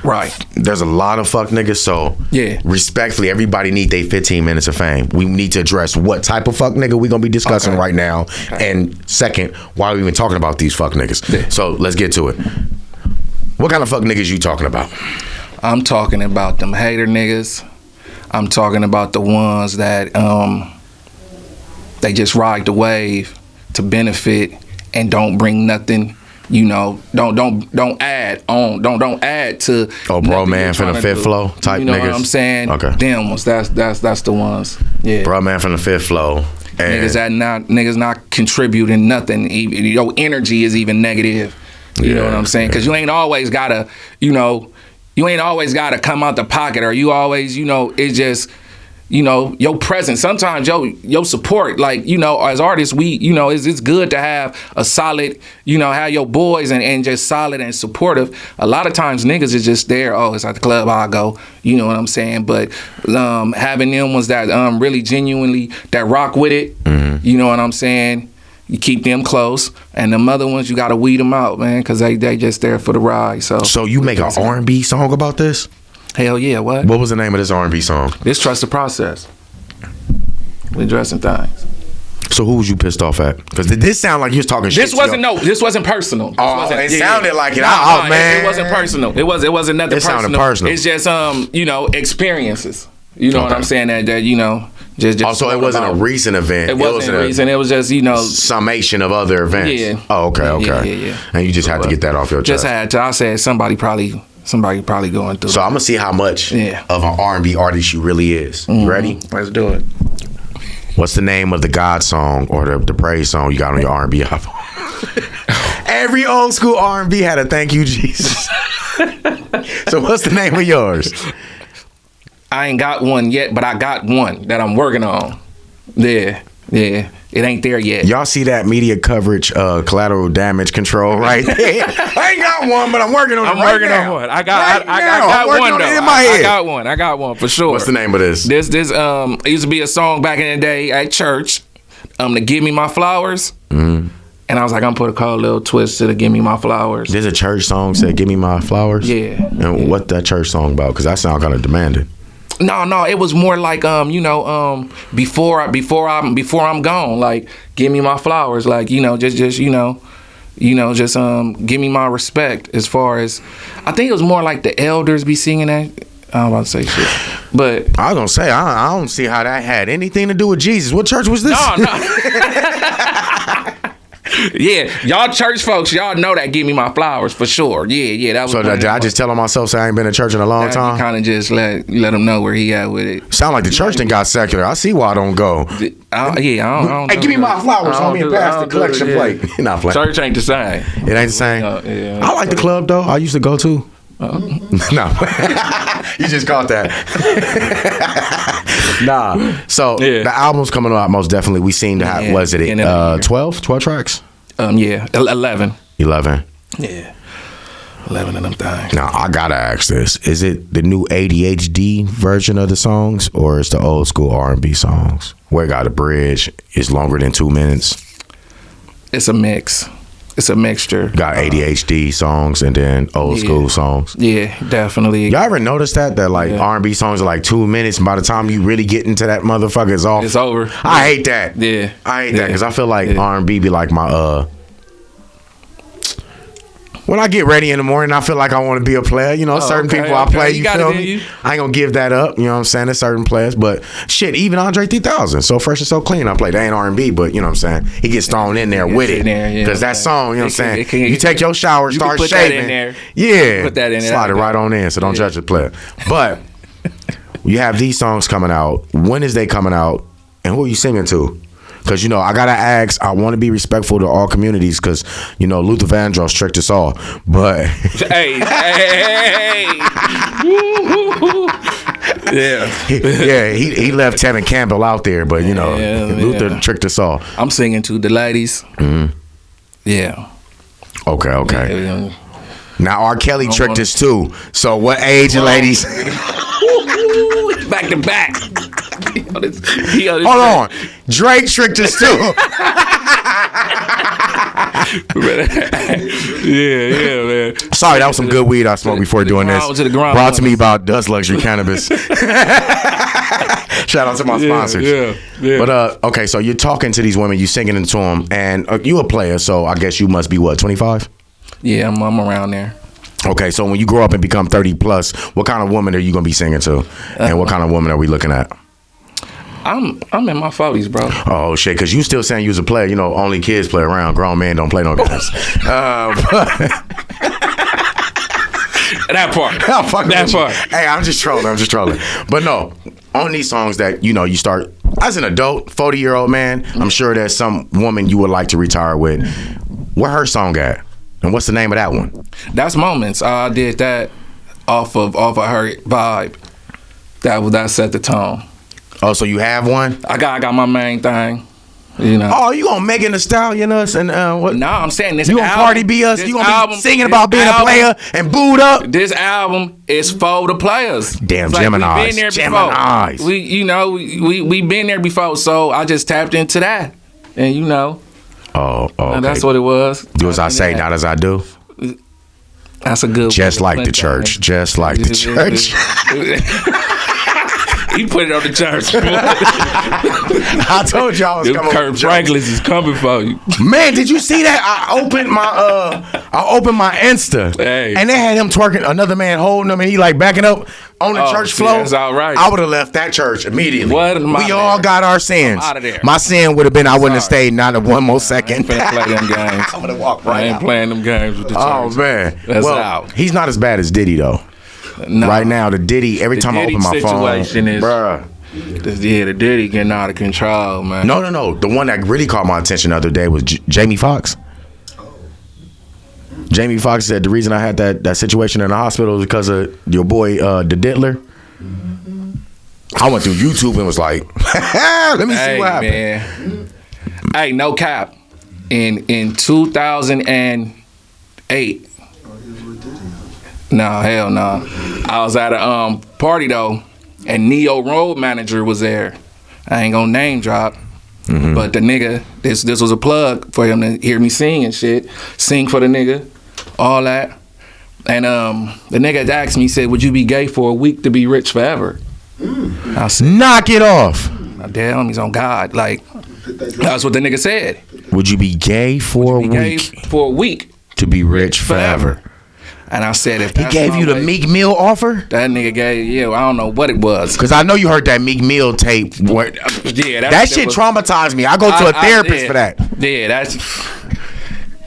Speaker 7: Right.
Speaker 6: There's a lot of fuck niggas, so
Speaker 7: Yeah.
Speaker 6: respectfully, everybody need their 15 minutes of fame. We need to address what type of fuck nigga we gonna be discussing right now, and second, why are we even talking about these fuck niggas?
Speaker 7: Yeah.
Speaker 6: So let's get to it. What kind of fuck niggas you talking about?
Speaker 7: I'm talking about them hater niggas. I'm talking about the ones that they just ride the wave to benefit and don't bring nothing. You know, don't add on. Don't add to.
Speaker 6: Oh, bro, man, from the fifth flow type niggas.
Speaker 7: You know what I'm saying?
Speaker 6: Okay.
Speaker 7: Them ones. That's the ones. Yeah.
Speaker 6: Bro, man, from the fifth flow.
Speaker 7: Niggas not contributing nothing. Even your energy is even negative. You know what I'm saying? Because you ain't always gotta, come out the pocket, or you always, it's just, your presence. Sometimes your support, like, as artists, we, it's good to have a solid, have your boys and just solid and supportive. A lot of times niggas is just there, oh, it's at the club, I'll go, you know what I'm saying? But having them ones that really genuinely, that rock with it, you know what I'm saying? You keep them close, and them other ones, you gotta weed them out, man, because they just there for the ride. So
Speaker 6: you make an R&B song about this?
Speaker 7: Hell yeah, what?
Speaker 6: What was the name of this R&B song?
Speaker 7: This Trust the Process. We addressing things.
Speaker 6: So who was you pissed off at? Because this sound like you was talking shit.
Speaker 7: This wasn't personal.
Speaker 6: It sounded like it. Man.
Speaker 7: It wasn't personal. It wasn't nothing personal.
Speaker 6: It sounded personal.
Speaker 7: It's just experiences. You know what I'm saying? That just.
Speaker 6: Also, it wasn't a recent event.
Speaker 7: It wasn't recent. It was just
Speaker 6: summation of other events.
Speaker 7: Yeah.
Speaker 6: Oh, okay.
Speaker 7: Yeah.
Speaker 6: And you just had to get that off your chest.
Speaker 7: Just had to. I said somebody probably somebody probably going through.
Speaker 6: So I'm gonna see how much
Speaker 7: Yeah.
Speaker 6: of an R&B artist you really is. You ready?
Speaker 7: Let's do it.
Speaker 6: What's the name of the God song or the praise song you got on your R&B album? Every old school R&B had a thank you, Jesus. So what's the name of yours?
Speaker 7: I ain't got one yet, but I got one that I'm working on. Yeah. It ain't there yet.
Speaker 6: Y'all see that media coverage, collateral damage control right there? I ain't got one, but I'm working on it.
Speaker 7: I'm working on one. I got one though.
Speaker 6: In my head.
Speaker 7: I got one for sure.
Speaker 6: What's the name of this?
Speaker 7: This it used to be a song back in the day at church. To Give Me My Flowers.
Speaker 6: Mm-hmm.
Speaker 7: And I was like, I'm put a little twist to the Give Me My Flowers.
Speaker 6: There's a church song said "Give Me My Flowers."
Speaker 7: Yeah.
Speaker 6: And what that church song about? Because that sound kind of demanding.
Speaker 7: No, it was more like before I'm gone, like give me my flowers, like just give me my respect. As far as I think it was more like the elders be singing that. I'm about to say shit, but
Speaker 6: I was gonna say I don't see how that had anything to do with Jesus. What church was this?
Speaker 7: No. Yeah, y'all church folks, y'all know that give me my flowers for sure. Yeah, that was.
Speaker 6: So did I just tell myself say I ain't been in church in a long time?
Speaker 7: Kind of just let him know where he at with it.
Speaker 6: Sound like the church done got secular. I see why I don't go.
Speaker 7: I don't
Speaker 6: Hey,
Speaker 7: know.
Speaker 6: give me my flowers,
Speaker 7: I don't
Speaker 6: homie, and
Speaker 7: do- I
Speaker 6: pass the
Speaker 7: don't do
Speaker 6: collection
Speaker 7: it, yeah.
Speaker 6: plate. Not playing.
Speaker 7: Church ain't the same.
Speaker 6: It ain't the same.
Speaker 7: Yeah.
Speaker 6: I like the club though. I used to go to. No, you just caught that. Nah. So
Speaker 7: Yeah.
Speaker 6: the album's coming out most definitely. We seem to have.
Speaker 7: Yeah,
Speaker 6: Was it
Speaker 7: end of the year.
Speaker 6: 12 tracks?
Speaker 7: Yeah, 11.
Speaker 6: 11.
Speaker 7: Yeah, 11 of them things.
Speaker 6: Now I gotta ask this: is it the new ADHD version of the songs, or is the old school R&B songs where it got a bridge? Is longer than 2 minutes.
Speaker 7: It's a mix. It's a mixture.
Speaker 6: Got ADHD songs and then old school songs.
Speaker 7: Yeah, definitely.
Speaker 6: Y'all ever notice that like R&B songs are like 2 minutes, and by the time you really get into that motherfucker, it's off.
Speaker 7: It's over.
Speaker 6: I hate that.
Speaker 7: Yeah.
Speaker 6: I hate that because I feel like
Speaker 7: Yeah.
Speaker 6: R&B be like my when I get ready in the morning, I feel like I want to be a player. Certain
Speaker 7: okay,
Speaker 6: people I
Speaker 7: okay.
Speaker 6: play,
Speaker 7: You
Speaker 6: you
Speaker 7: got
Speaker 6: feel
Speaker 7: it in
Speaker 6: me?
Speaker 7: you.
Speaker 6: I ain't gonna give that up. You know what I'm saying? There's certain players, but shit, even Andre 3000, So Fresh and So Clean, I play. That ain't R&B, but you know what I'm saying? He gets thrown in there with it. Because that song, you know what I'm saying? You take your shower,
Speaker 7: You can
Speaker 6: start
Speaker 7: put that
Speaker 6: shaving.
Speaker 7: in there.
Speaker 6: Yeah.
Speaker 7: Put that in there.
Speaker 6: Slide it right on in, so don't judge the player. But you have these songs coming out. When is they coming out? And who are you singing to? Because, I got to ask, I want to be respectful to all communities because, Luther Vandross tricked us all. But.
Speaker 7: Hey.
Speaker 6: Yeah, he left Tevin Campbell out there, but, Luther tricked us all.
Speaker 7: I'm singing to the ladies. Mm-hmm. Yeah.
Speaker 6: Okay.
Speaker 7: Yeah.
Speaker 6: Now, R. Kelly tricked us too. So what age, ladies?
Speaker 7: Back to back.
Speaker 6: Hold on. Drake tricked us too.
Speaker 7: Yeah, man.
Speaker 6: Sorry, that was some good weed I smoked before doing this.
Speaker 7: To the ground.
Speaker 6: Brought to me by Dust Luxury Cannabis. Shout out to my sponsors.
Speaker 7: Yeah.
Speaker 6: But okay, so you're talking to these women, you singing to them, and you a player, so I guess you must be what, 25?
Speaker 7: Yeah, I'm around there.
Speaker 6: Okay, so when you grow up and become 30 plus, what kind of woman are you gonna be singing to, and what kind of woman are we looking at?
Speaker 7: I'm in my 40s, bro.
Speaker 6: Oh shit, because you still saying you was a player. Only kids play around. Grown men don't play no games.
Speaker 7: That part.
Speaker 6: That part. Hey, I'm just trolling. But no, on these songs that you start as an adult, 40-year-old man, I'm sure there's some woman you would like to retire with. Where her song at? And what's the name of that one?
Speaker 7: That's Moments. I did that off of her vibe. That set the tone.
Speaker 6: Oh, so you have one?
Speaker 7: I got my main thing.
Speaker 6: Oh, you gonna Megan Thee Stallion us and what?
Speaker 7: No, I'm saying this.
Speaker 6: You gonna
Speaker 7: album,
Speaker 6: Cardi B us? You gonna be singing about being
Speaker 7: album,
Speaker 6: a player and booed up?
Speaker 7: This album is for the players.
Speaker 6: Damn,
Speaker 7: It's like
Speaker 6: Geminis.
Speaker 7: We been there before.
Speaker 6: Geminis.
Speaker 7: We been there before, so I just tapped into that, and
Speaker 6: Oh, okay.
Speaker 7: and that's what it was.
Speaker 6: Do as I say, not as I do.
Speaker 7: That's a good.
Speaker 6: Just like the church. Just like the church.
Speaker 7: He put it on the church.
Speaker 6: I told you I was
Speaker 7: Them
Speaker 6: coming.
Speaker 7: Kurt
Speaker 6: with
Speaker 7: Franklin's is coming for you.
Speaker 6: Man, did you see that? I opened my Insta,
Speaker 7: Hey.
Speaker 6: and they had him twerking. Another man holding him, and he like backing up on the church
Speaker 7: see,
Speaker 6: floor.
Speaker 7: that's all right.
Speaker 6: I would have left that church immediately.
Speaker 7: What?
Speaker 6: We all got our sins.
Speaker 7: I'm outta there.
Speaker 6: My sin would have been I wouldn't have stayed not a one more second.
Speaker 7: Finna play them games.
Speaker 6: I would have walked
Speaker 7: I
Speaker 6: right
Speaker 7: ain't
Speaker 6: out.
Speaker 7: playing them games with the church.
Speaker 6: Oh man,
Speaker 7: That's
Speaker 6: well,
Speaker 7: out.
Speaker 6: he's not as bad as Diddy though.
Speaker 7: No.
Speaker 6: Right now, the Diddy. Every
Speaker 7: The
Speaker 6: time
Speaker 7: Diddy
Speaker 6: I open my phone,
Speaker 7: situation is-
Speaker 6: bruh.
Speaker 7: The Diddy getting out of control, man.
Speaker 6: No. The one that really caught my attention the other day was Jamie Foxx. Jamie Foxx said the reason I had that situation in the hospital was because of your boy, the Diddler. I went through YouTube and was like, let me see what happened.
Speaker 7: Man. Hey, no cap. In 2008. No, hell no. I was at a party though, and Neo Road Manager was there. I ain't gonna name drop. But the nigga, this was a plug for him to hear me sing and shit. Sing for the nigga, all that. And the nigga asked me, he said, would you be gay for a week to be rich forever? I said,
Speaker 6: Knock it off.
Speaker 7: damn, he's on God. Like, that's what the nigga said.
Speaker 6: Would you be gay for a
Speaker 7: Be gay
Speaker 6: week
Speaker 7: for a week
Speaker 6: to be rich forever?
Speaker 7: And I said, if
Speaker 6: He
Speaker 7: that's
Speaker 6: gave
Speaker 7: my
Speaker 6: you the
Speaker 7: way-
Speaker 6: Meek Mill offer?
Speaker 7: That nigga gave, yeah, I don't know what it was.
Speaker 6: Because I know you heard that Meek Mill tape. Where,
Speaker 7: Yeah,
Speaker 6: that shit
Speaker 7: was-
Speaker 6: traumatized me. I go to a therapist for that.
Speaker 7: Yeah, that's.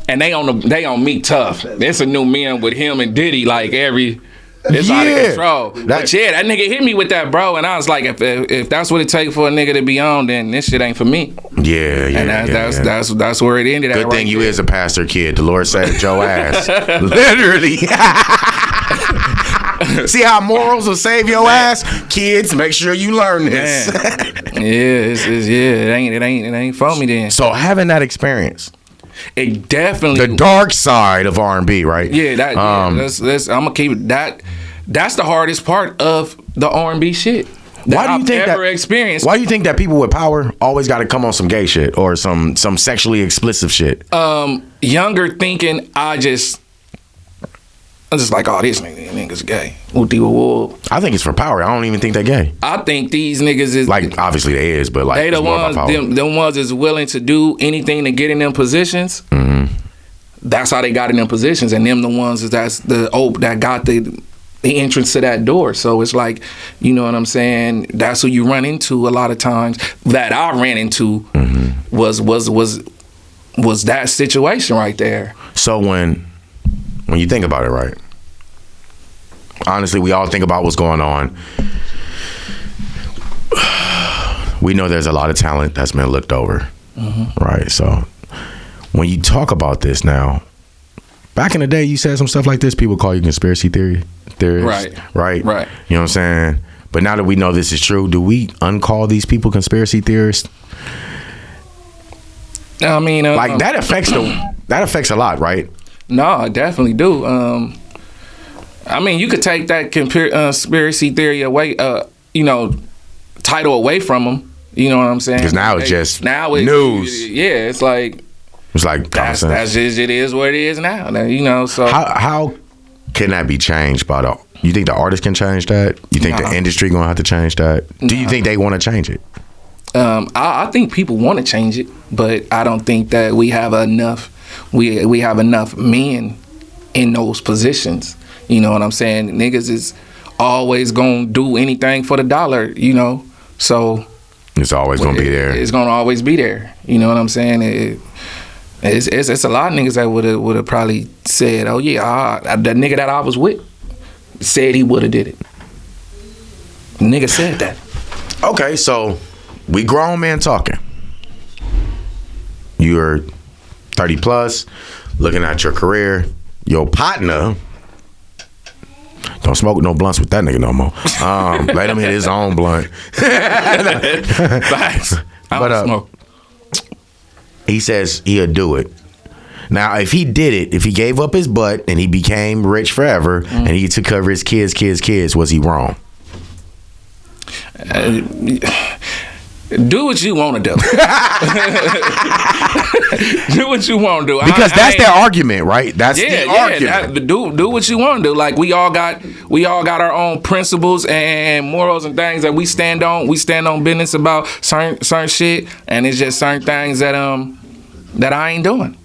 Speaker 7: And they on me tough. It's a new man with him and Diddy like every. It's out of
Speaker 6: Yeah.
Speaker 7: control. But yeah, that nigga hit me with that, bro. And I was like, if that's what it takes for a nigga to be on, then this shit ain't for me.
Speaker 6: Yeah.
Speaker 7: And that's where it ended.
Speaker 6: Good
Speaker 7: at
Speaker 6: thing
Speaker 7: right
Speaker 6: you
Speaker 7: there.
Speaker 6: is a pastor kid. The Lord saved your ass. Literally. See how morals will save your ass? Kids, make sure you learn this.
Speaker 7: It ain't for me then.
Speaker 6: So having that experience,
Speaker 7: It definitely
Speaker 6: the dark side of R&B, right?
Speaker 7: Yeah, that. Let's. I'm gonna keep it. That's the hardest part of the R&B shit.
Speaker 6: Why do you think
Speaker 7: ever
Speaker 6: that?
Speaker 7: experienced?
Speaker 6: Why do you think that people with power always got to come on some gay shit or some sexually explicit shit?
Speaker 7: Younger thinking, I'm just like, oh, this nigga's gay. Woo-dee-woo-woo.
Speaker 6: I think it's for power. I don't even think they're gay.
Speaker 7: I think these niggas is
Speaker 6: Like, obviously they is, but like,
Speaker 7: they
Speaker 6: it's
Speaker 7: the
Speaker 6: more
Speaker 7: ones,
Speaker 6: about power.
Speaker 7: them ones is willing to do anything to get in them positions.
Speaker 6: Mm-hmm.
Speaker 7: That's how they got in them positions, and them the ones that got the entrance to that door. So it's like, you know what I'm saying? That's who you run into a lot of times. That I ran into
Speaker 6: Mm-hmm.
Speaker 7: was that situation right there.
Speaker 6: So when you think about it, right? Honestly, we all think about what's going on. We know there's a lot of talent that's been looked over, right? So when you talk about this now, back in the day, you said some stuff like this. People call you conspiracy theorists, right?
Speaker 7: Right.
Speaker 6: You know what I'm saying? But now that we know this is true, do we uncall these people conspiracy theorists?
Speaker 7: I mean,
Speaker 6: Like that affects a lot, right?
Speaker 7: No, I definitely do. I mean, you could take that conspiracy theory away, title away from them. You know what I'm saying?
Speaker 6: 'Cause now it's just
Speaker 7: it's
Speaker 6: news.
Speaker 7: Yeah, it's like
Speaker 6: It's like common sense.
Speaker 7: that's just it is what it is now. You know, so
Speaker 6: How can that be changed by the? You think the artist can change that? You think
Speaker 7: Nah.
Speaker 6: the industry gonna have to change that? Do you think they want to change it?
Speaker 7: I think people want to change it, but I don't think that we have enough. We have enough men in those positions. You know what I'm saying? Niggas is always gonna do anything for the dollar. You know, so
Speaker 6: It's always gonna be there.
Speaker 7: It's gonna always be there. You know what I'm saying? It's a lot of niggas that would have probably said, "Oh yeah, the nigga that I was with said he would have did it." The nigga said that.
Speaker 6: Okay, so we grown men talking. You're 30 plus, looking at your career. Your partner, don't smoke no blunts with that nigga no more. Let him hit his own blunt.
Speaker 7: Facts. I
Speaker 6: But,
Speaker 7: don't smoke.
Speaker 6: He says he'll do it. Now, if he did it, if he gave up his butt and he became rich forever and he took care of his kids, was he wrong?
Speaker 7: Do what you want to do. Do what you want to do.
Speaker 6: Because that's their argument, right? That's the argument.
Speaker 7: Do what you want to do. Like we all got our own principles and morals and things that we stand on. We stand on business about certain shit, and it's just certain things that I ain't doing.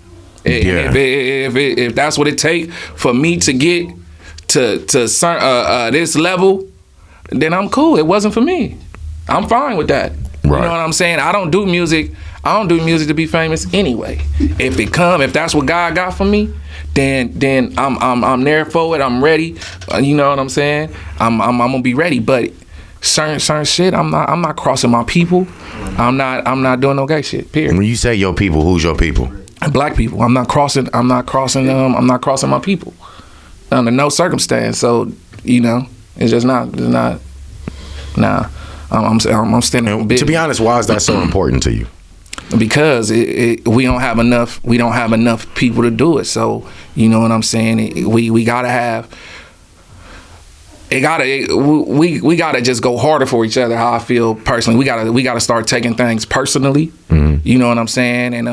Speaker 6: Yeah.
Speaker 7: If that's what it take for me to get to this level, then I'm cool. It wasn't for me. I'm fine with that. You know what I'm saying? I don't do music to be famous anyway. If that's what God got for me, then I'm there for it. I'm ready. You know what I'm saying? I'm gonna be ready. But certain shit, I'm not crossing my people. I'm not doing no gay shit. Period.
Speaker 6: When you say your people, who's your people?
Speaker 7: Black people. I'm not crossing my people under no circumstance. So it's just not. Nah. I'm standing.
Speaker 6: To be honest, why is that so important to you?
Speaker 7: Because we don't have enough people to do it. So you know what I'm saying. We gotta have. We gotta just go harder for each other. How I feel personally. We gotta start taking things personally. Mm-hmm. You know what I'm saying. And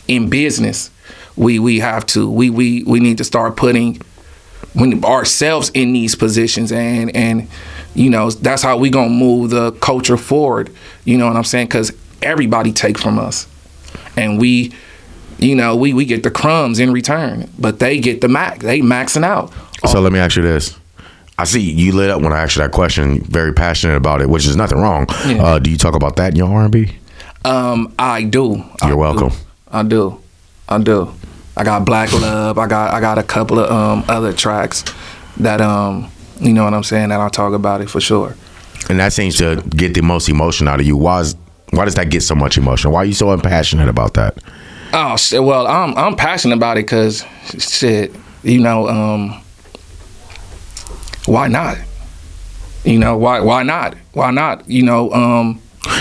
Speaker 7: in business, we have to. We need to start putting ourselves in these positions and. That's how we gonna move the culture forward. You know what I'm saying? Because everybody take from us, and we get the crumbs in return, but they get the max. They maxing out.
Speaker 6: So let me ask you this: I see you lit up when I asked you that question. Very passionate about it, which is nothing wrong. Yeah. Do you talk about that in your R&B?
Speaker 7: I do.
Speaker 6: You're welcome.
Speaker 7: I do. I got Black Love. I got a couple of other tracks that you know what I'm saying, that I'll talk about it for sure.
Speaker 6: And that seems to get the most emotion out of you. Why does that get so much emotion? Why are you so passionate about that?
Speaker 7: Oh shit! Well, I'm passionate about it because shit, why not? Why not? Why not?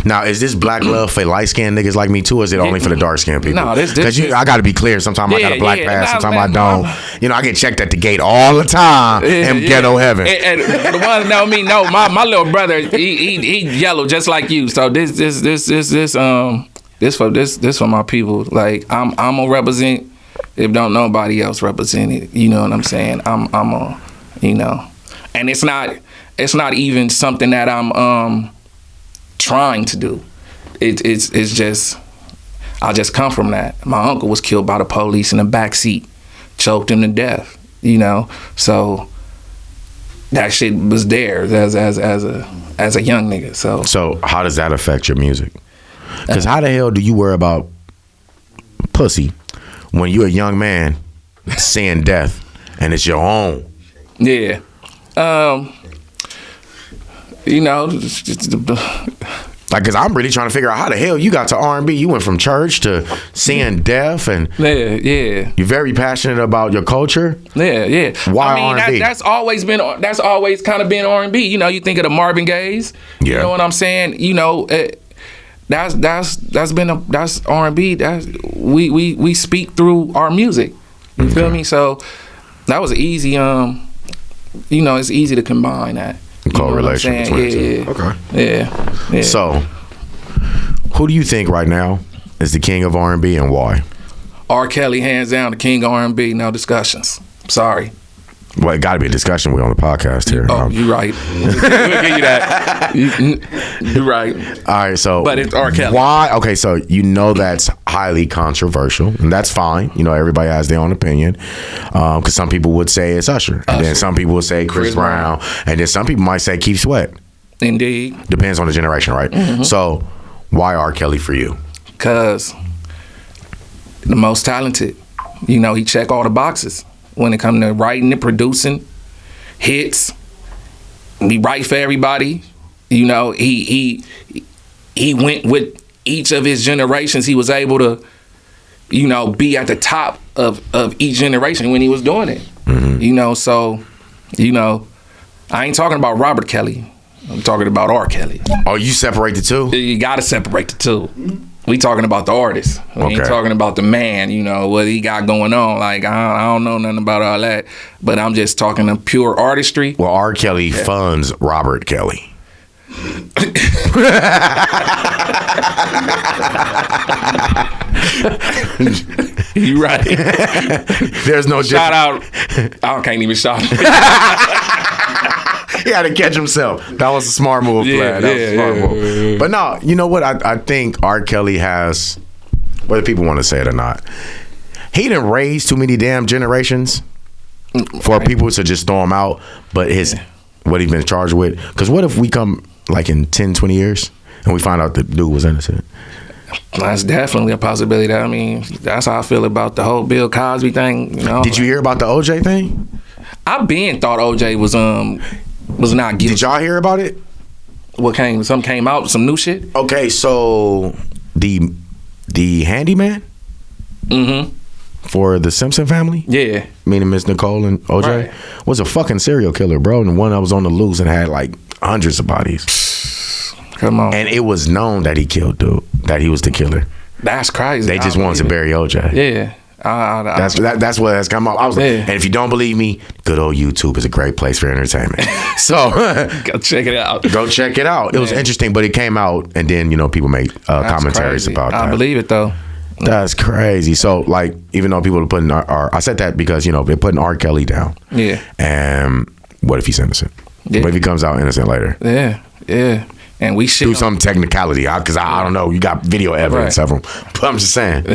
Speaker 6: Now, is this Black Love for light-skinned niggas like me too, or is it only for the dark-skinned people?
Speaker 7: No,
Speaker 6: because I got to be clear. Sometimes I got a black pass, sometimes I don't. I get checked at the gate all the time in ghetto heaven.
Speaker 7: And the ones know me know my little brother, he yellow just like you. So this for my people. Like I'm gonna represent. If don't nobody else represent it, you know what I'm saying. I'm a, and it's not even something that I'm trying to do. It's just I just come from that. My uncle was killed by the police in the back seat, choked him to death. So that shit was there as a young nigga. So
Speaker 6: how does that affect your music? Because how the hell do you worry about pussy when you're a young man seeing death and it's your own?
Speaker 7: Yeah.
Speaker 6: Because I'm really trying to figure out how the hell you got to R&B. You went from church to seeing death, and
Speaker 7: yeah.
Speaker 6: You're very passionate about your culture.
Speaker 7: Yeah.
Speaker 6: Why R&B?
Speaker 7: That's always kind of been R&B. You think of the Marvin Gayes.
Speaker 6: Yeah.
Speaker 7: You know what I'm saying? That's R&B. We speak through our music. You feel me? So that was easy. It's easy to combine that.
Speaker 6: Correlation between the two. Okay.
Speaker 7: Yeah.
Speaker 6: So, who do you think right now is the king of R&B and why?
Speaker 7: R. Kelly, hands down, the king of R&B. No discussions. Sorry.
Speaker 6: Well, it got to be a discussion. We're on the podcast here.
Speaker 7: Oh, you're right. We'll give you that. You're right.
Speaker 6: All right, so
Speaker 7: but it's R. Kelly.
Speaker 6: Why? Okay, so that's highly controversial, and that's fine. Everybody has their own opinion. Because some people would say it's Usher, and then some people would say Chris Brown, and then some people might say Keith Sweat.
Speaker 7: Indeed.
Speaker 6: Depends on the generation, right? Mm-hmm. So, why R. Kelly for you?
Speaker 7: Because the most talented. He check all the boxes. When it comes to writing and producing hits, he write for everybody. He went with each of his generations. He was able to, be at the top of each generation when he was doing it. Mm-hmm. I ain't talking about Robert Kelly. I'm talking about R. Kelly.
Speaker 6: Oh, you separate the two?
Speaker 7: You gotta separate the two. We talking about the artist. We ain't talking about the man, what he got going on. Like, I don't know nothing about all that. But I'm just talking of pure artistry.
Speaker 6: Well, R. Kelly funds Robert Kelly.
Speaker 7: You right.
Speaker 6: There's no
Speaker 7: Shout out. I can't even shout.
Speaker 6: He had to catch himself. That was a smart move,
Speaker 7: Yeah,
Speaker 6: Vlad. That was a smart
Speaker 7: yeah,
Speaker 6: move. But no, you know what? I think R. Kelly has, whether people want to say it or not, he didn't raise too many damn generations for people to just throw him out. But what he's been charged with. Because what if we come like in 10, 20 years and we find out the dude was innocent?
Speaker 7: That's definitely a possibility. I mean, that's how I feel about the whole Bill Cosby thing. You know?
Speaker 6: Did you hear about the OJ thing?
Speaker 7: I been thought OJ was not guilty.
Speaker 6: Did y'all hear about it?
Speaker 7: Something came out, some new shit?
Speaker 6: Okay, so the handyman for the Simpson family,
Speaker 7: Yeah.
Speaker 6: meaning Miss Nicole and OJ,
Speaker 7: Right.
Speaker 6: was a fucking serial killer, bro. And the one that was on the loose and had like hundreds of bodies.
Speaker 7: Come on.
Speaker 6: And it was known that he killed dude, that he was the killer.
Speaker 7: That's crazy.
Speaker 6: They just wanted to bury OJ.
Speaker 7: Yeah.
Speaker 6: That's what has come up. I was like,
Speaker 7: Yeah.
Speaker 6: and if you don't believe me, good old YouTube is a great place for entertainment. So
Speaker 7: Go check it out.
Speaker 6: go check it out. It was interesting, but it came out, and then people made
Speaker 7: That's
Speaker 6: commentaries
Speaker 7: crazy.
Speaker 6: about that.
Speaker 7: I believe it though.
Speaker 6: That's crazy. So like, even though people are putting I said that because they're putting R. Kelly down.
Speaker 7: Yeah.
Speaker 6: And what if he's innocent?
Speaker 7: Yeah.
Speaker 6: What if he comes out innocent later?
Speaker 7: Yeah. Yeah. And we shit
Speaker 6: Do
Speaker 7: on-
Speaker 6: some technicality, because I don't know. You got video evidence
Speaker 7: Right.
Speaker 6: of him. But I'm just saying.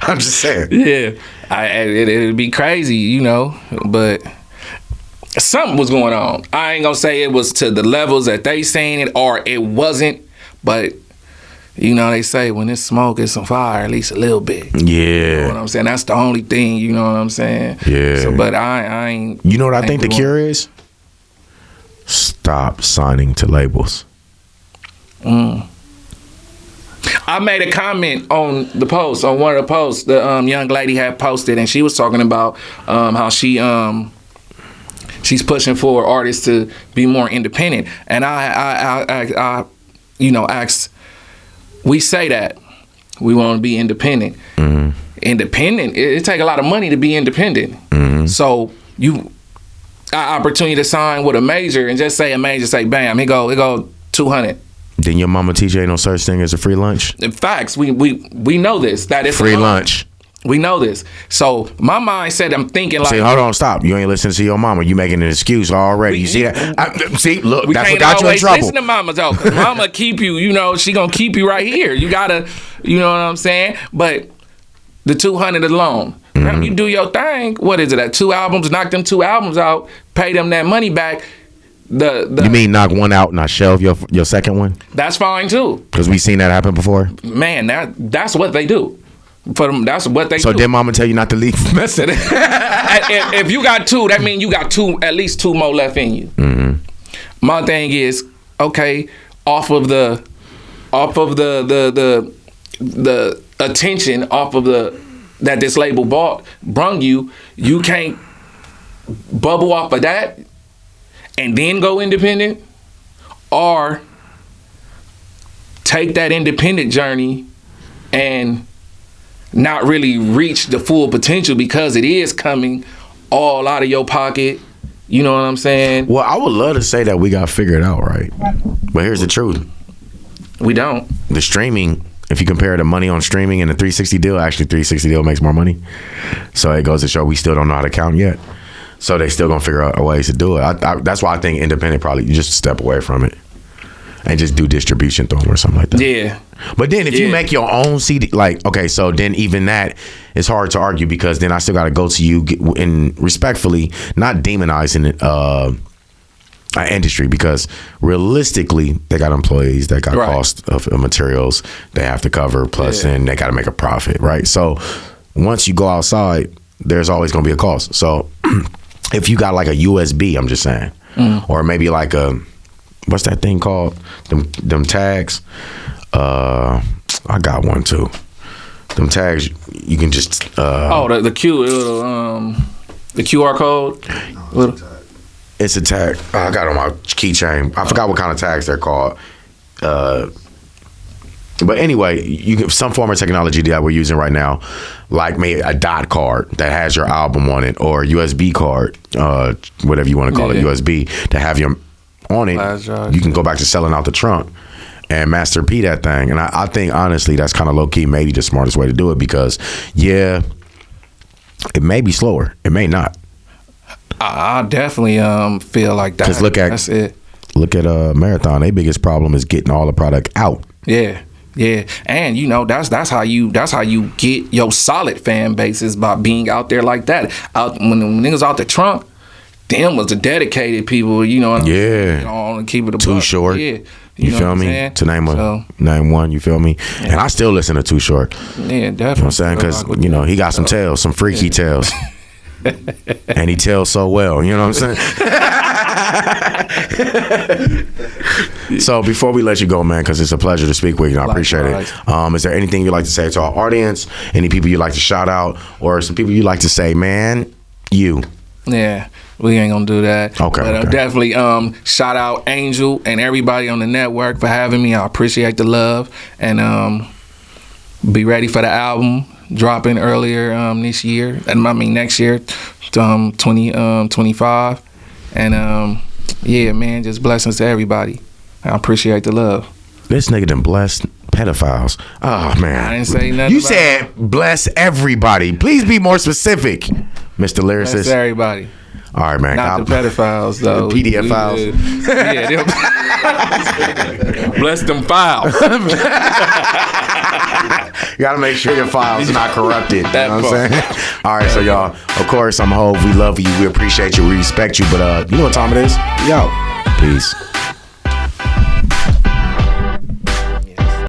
Speaker 6: I'm just saying.
Speaker 7: Yeah, it'd be crazy, but something was going on. I ain't gonna say it was to the levels that they saying it, or it wasn't, but they say when it's smoke, it's some fire, at least a little bit. You know what
Speaker 6: Yeah.
Speaker 7: I'm saying? That's the only thing, you know what I'm saying?
Speaker 6: Yeah.
Speaker 7: So, but I ain't.
Speaker 6: You know what I
Speaker 7: ain't
Speaker 6: think the
Speaker 7: doing-
Speaker 6: cure is? Stop signing to labels.
Speaker 7: I made a comment on the post, on one of the posts the young lady had posted, and she was talking about how she's pushing for artists to be more independent. And I asked, we say that we want to be independent. Independent, it take a lot of money to be independent. So opportunity to sign with a major and just say a major say bam, here go 200.
Speaker 6: Then your mama teach you ain't no such thing as a free lunch?
Speaker 7: In facts, we know this, that it's
Speaker 6: Free
Speaker 7: a loan.
Speaker 6: lunch.
Speaker 7: We know this. So my mindset, I'm thinking like,
Speaker 6: Say, hold on, stop. You ain't listening to your mama. You making an excuse already. You see that? See, look,
Speaker 7: we
Speaker 6: that's what
Speaker 7: can't
Speaker 6: got you in
Speaker 7: always
Speaker 6: trouble.
Speaker 7: listen to mama though, 'cause mama keep you, she gonna keep you right here. You gotta, you know what I'm saying? But the 200 alone,
Speaker 6: Mm-hmm.
Speaker 7: you do your thing. What is it? At 2 albums, knock them 2 albums out, pay them that money back.
Speaker 6: You mean knock one out and I shelve your second one?
Speaker 7: That's fine too.
Speaker 6: Because we seen that happen before.
Speaker 7: Man, that's what they do. For them, that's what they
Speaker 6: So
Speaker 7: do.
Speaker 6: did mama tell you not to leave?
Speaker 7: if you got 2, that means you got at least 2 more left in you.
Speaker 6: Mm-hmm.
Speaker 7: My thing is, okay, off of the attention off of that this label brung you can't bubble off of that and then go independent, or take that independent journey and not really reach the full potential because it is coming all out of your pocket. You know what I'm saying?
Speaker 6: Well, I would love to say that we got figured out, right? But here's the truth.
Speaker 7: We don't.
Speaker 6: The streaming, if you compare the money on streaming and the 360 deal, actually 360 deal makes more money. So it goes to show we still don't know how to count yet. So they still gonna figure out ways to do it. That's why I think independent probably you just step away from it and just do distribution through them or something like that.
Speaker 7: Yeah.
Speaker 6: But then if you
Speaker 7: Yeah.
Speaker 6: make your own CD, like, okay, so then even that is hard to argue because then I still got to go to you and respectfully, not demonizing our industry, because realistically they got employees that got
Speaker 7: Right.
Speaker 6: cost of materials they have to cover, plus
Speaker 7: Yeah.
Speaker 6: then they got to make a profit, right? So once you go outside, there's always going to be a cost. So if you got like a USB, I'm just saying, or maybe like a, what's that thing called? Them tags. I got one too. Them tags you can just.
Speaker 7: The QR code.
Speaker 6: It's a tag. I got it on my keychain. I forgot what kind of tags they're called. But anyway, you can some form of technology that we're using right now, like maybe a dot card that has your album on it, or a USB card, whatever you want to call it,
Speaker 7: Yeah.
Speaker 6: USB, to have your on it,
Speaker 7: Flash drive.
Speaker 6: you can go back to selling out the trunk and Master P that thing. And I think honestly that's kind of low key maybe the smartest way to do it, because yeah, it may be slower, it may not.
Speaker 7: I definitely feel like that.
Speaker 6: 'Cause
Speaker 7: that's it.
Speaker 6: Look at Marathon. Their biggest problem is getting all the product out.
Speaker 7: Yeah, and you know that's how you get your solid fan bases, by being out there like that. Out when the niggas out the trunk, them was the dedicated people. You know what I'm saying? You know, and keep it a
Speaker 6: Too
Speaker 7: buck.
Speaker 6: Short.
Speaker 7: Yeah,
Speaker 6: You
Speaker 7: know
Speaker 6: feel
Speaker 7: what I'm
Speaker 6: me?
Speaker 7: saying?
Speaker 6: To name
Speaker 7: So,
Speaker 6: one, you feel me? And I still listen to Too Short.
Speaker 7: yeah,
Speaker 6: You know
Speaker 7: definitely.
Speaker 6: what I'm saying? Because, you know, he got some tales, some freaky tales. And he tells so well, you know what I'm saying? So before we let you go, man, because it's a pleasure to speak with you, and I appreciate it. Is there anything you'd like to say to our audience? Any people you'd like to shout out? Or some people you'd like to say, man, you?
Speaker 7: Yeah, we ain't gonna do that.
Speaker 6: Okay,
Speaker 7: But
Speaker 6: okay.
Speaker 7: definitely shout out Angel and everybody on the network for having me. I appreciate the love, and be ready for the album dropping earlier this year. I mean next year, 2025. And yeah, man, just blessings to everybody. I appreciate the love.
Speaker 6: This nigga done blessed pedophiles. Oh, man.
Speaker 7: I didn't say nothing.
Speaker 6: You
Speaker 7: about
Speaker 6: said bless everybody. Please be more specific, Mr.
Speaker 7: bless
Speaker 6: Lyricist.
Speaker 7: everybody.
Speaker 6: All right, man.
Speaker 7: Not the pedophiles, though.
Speaker 6: The PDF files.
Speaker 7: Yeah, them. Bless them files.
Speaker 6: You gotta make sure your files are not corrupted. You
Speaker 7: That
Speaker 6: know what I'm
Speaker 7: part.
Speaker 6: saying? All right, so y'all, of course, I'm Hov. We love you. We appreciate you. We respect you. But you know what time it is? Yo. Peace.